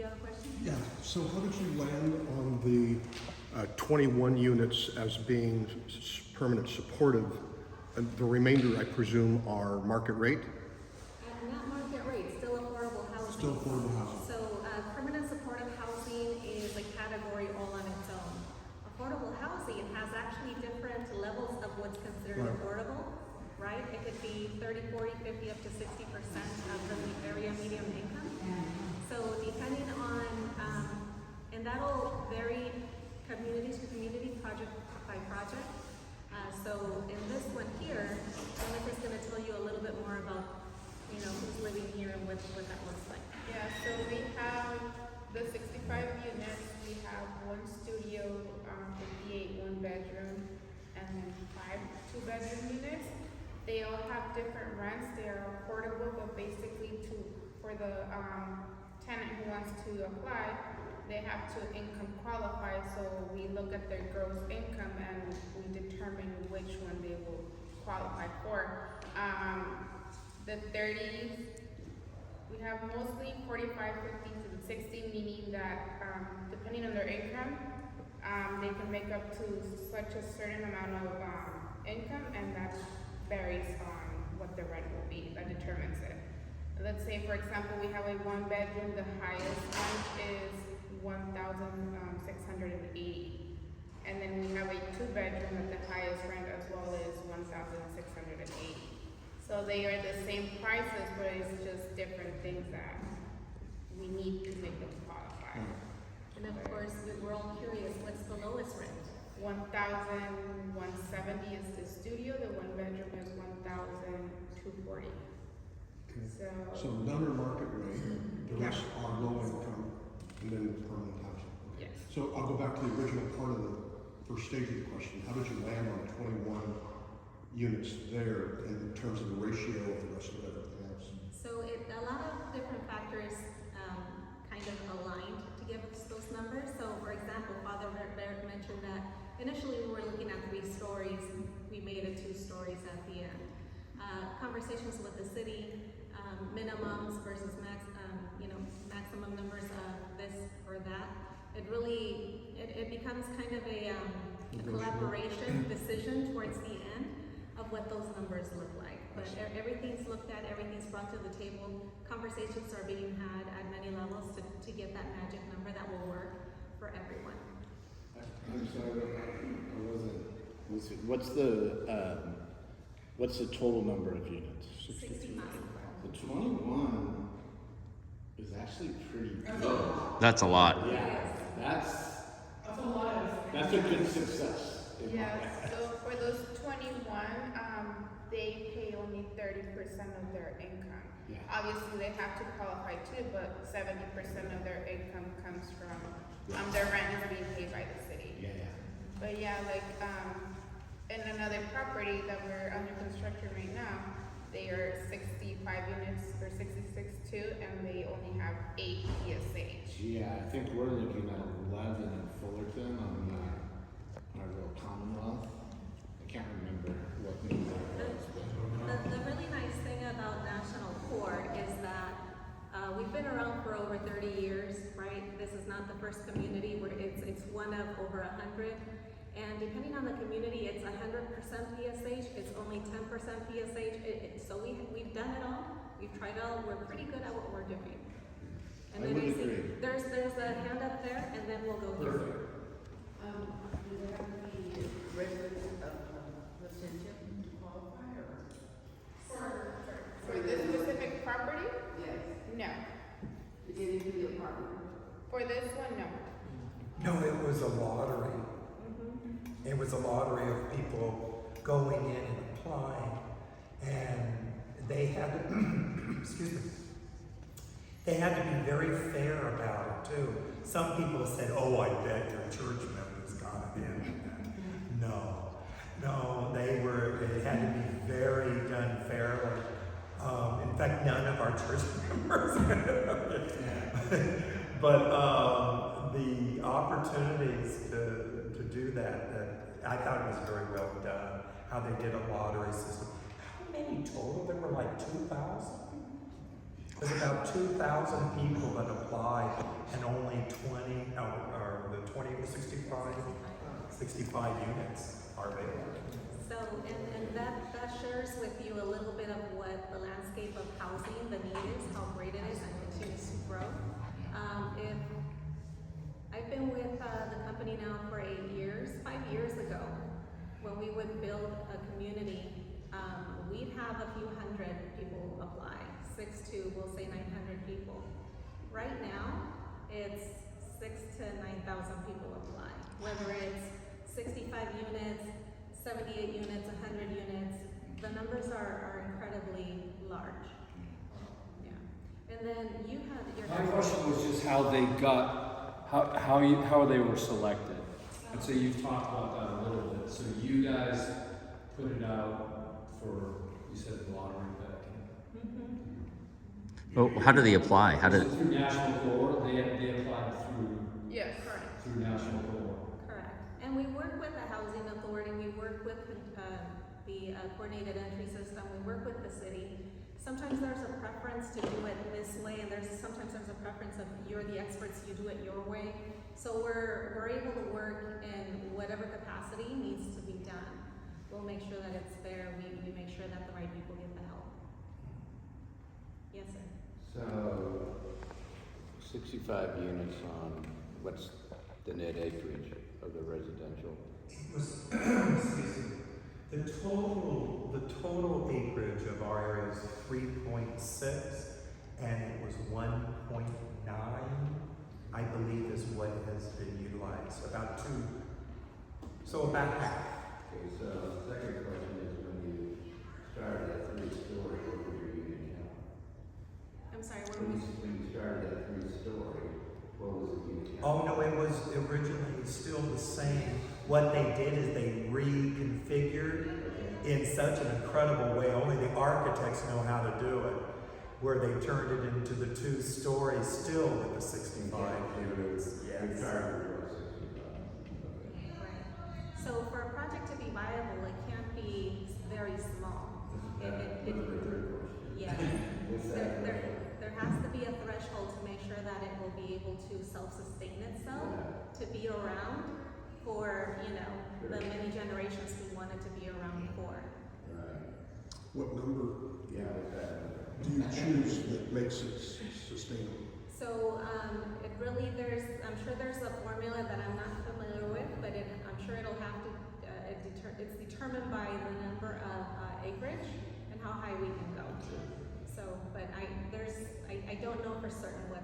you have a question? Yeah, so how did you land on the 21 units as being permanent supportive? And the remainder, I presume, are market rate? Not market rate, still affordable housing. Still affordable housing. So permanent supportive housing is a category all on its own. Affordable housing has actually different levels of what's considered Right. affordable, right? It could be 30, 40, 50, up to 60% of the area median income. So depending on, and that'll vary community to community, project by project. So in this one here, Jennifer's going to tell you a little bit more about, who's living here and what that looks like. Yeah, so we have the 65 units. We have 1 studio, 58 1-bedroom, and then 5 2-bedroom units. They all have different rents. They are affordable, but basically for the tenant who wants to apply, they have to income qualify. So we look at their gross income and we determine which one they will qualify for. The 30s, we have mostly 45, 50 to 60, meaning that depending on their income, they can make up to such a certain amount of income, and that varies on what the rent will be. That determines it. Let's say, for example, we have a 1-bedroom. The highest rent is 1,680, and then we have a 2-bedroom at the highest rent as well as 1,680. So they are the same prices, but it's just different things that we need to make them qualify. And of course, we're all curious, what's the lowest rent? 1,170 is the studio. The 1-bedroom is 1,240. So none are market rate, the rest are low income, and then permanent housing. Okay. Yes. So I'll go back to the original part of the first stage of the question. How did you land on 21 units there in terms of the ratio of the rest of everything else? So a lot of different factors kind of aligned to give us those numbers. So for example, Father Barrett mentioned that initially we were looking at 3 stories. We made it 2 stories at the end. Conversations with the city, minimums versus maximum numbers of this or that. It really, it becomes kind of a collaboration decision towards the end of what those numbers look like. But everything's looked at, everything's brought to the table. Conversations are being had at many levels to get that magic number that will work for everyone. I'm sorry, I wasn't listening. What's the total number of units? 60 miles. The 21 is actually pretty good. That's a lot. Yeah, that's a lot. That's a good success. Yeah, so for those 21, they pay only 30% of their income. Yeah. Obviously, they have to qualify too, but 70% of their income comes from their rent is being paid by the city. Yeah. But yeah, like in another property that we're under construction right now, they are 65 units or 66 too, and they only have 8 PSH. Yeah, I think we're looking at 11 in Fullerton on our little Commonwealth. I can't remember what number it was. The really nice thing about National Court is that we've been around for over 30 years, right? This is not the first community where it's one of over 100. And depending on the community, it's 100% PSH, it's only 10% PSH. So we've done it all, we've tried it all, we're pretty good at what we're doing. And I then would I see agree. there's a hand up there, and then we'll go here. Perfect. Do they have to be residents of Placentia to qualify, or? For this specific property? Yes. No. To get into the apartment? For this one, no. No, it was a lottery. It was a lottery of people going in and applying, and they had to, excuse me, they had to be very fair about it too. Some people said, "Oh, I bet your church members got it in." No, it had to be very done fairly. In fact, none of our church members. But the opportunities to do that, I thought it was very well done, how they did a lottery system. How many total? There were like 2,000? There's about 2,000 people that applied and only 20, or the 20 to 65 units are available. So, and that shares with you a little bit of what the landscape of housing, the need is, how great it is, and continues to grow. If I've been with the company now for 8 years, 5 years ago, when we would build a community, we'd have a few hundred people apply, 6 to, we'll say 900 people. Right now, it's 6 to 9,000 people apply, whether it's 65 units, 78 units, 100 units, the numbers are incredibly large. Yeah. And then you had your. My question was just how they got, how they were selected. And so you've talked about that a little bit. So you guys put it out for, you said the lottery back in. Mm-hmm. Oh, how do they apply? How Was did? it through National Core? They applied Yes, correct. through National Core. Correct. And we work with the housing authority, we work with the coordinated entry system, we work with the city. Sometimes there's a preference to do it this way, and sometimes there's a preference of you're the experts, you do it your way. So we're able to work in whatever capacity needs to be done. We'll make sure that it's there, we make sure that the right people get the help. Yes, sir. So, 65 units on, what's the net acreage of the residential? It was, excuse me, the total acreage of our area is 3.6, and it was 1.9, I believe is what has been utilized, about half. Okay, so the second question is when you started at 3-story, what was your unit count? I'm sorry, When you started at 3-story, what was the unit count? Oh, no, it was originally still the same. What they did is they reconfigured in such an incredible way, only the architects know how to do it, where they turned it into the 2 stories still with the 65 units. You Yes. started at 65. Okay. Right. So for a project to be viable, it can't be very small. That's the third question. Yeah. What's that? There has to be a threshold to make sure that it will be able to self-sustain itself, to be around for, the many generations we want it to be around for. Right. What number Yeah, what's that? do you choose that makes it sustainable? So, I'm sure there's a formula that I'm not familiar with, but I'm sure it'll have to, it's determined by the number of acreage and how high we can go. So, but I don't know for certain what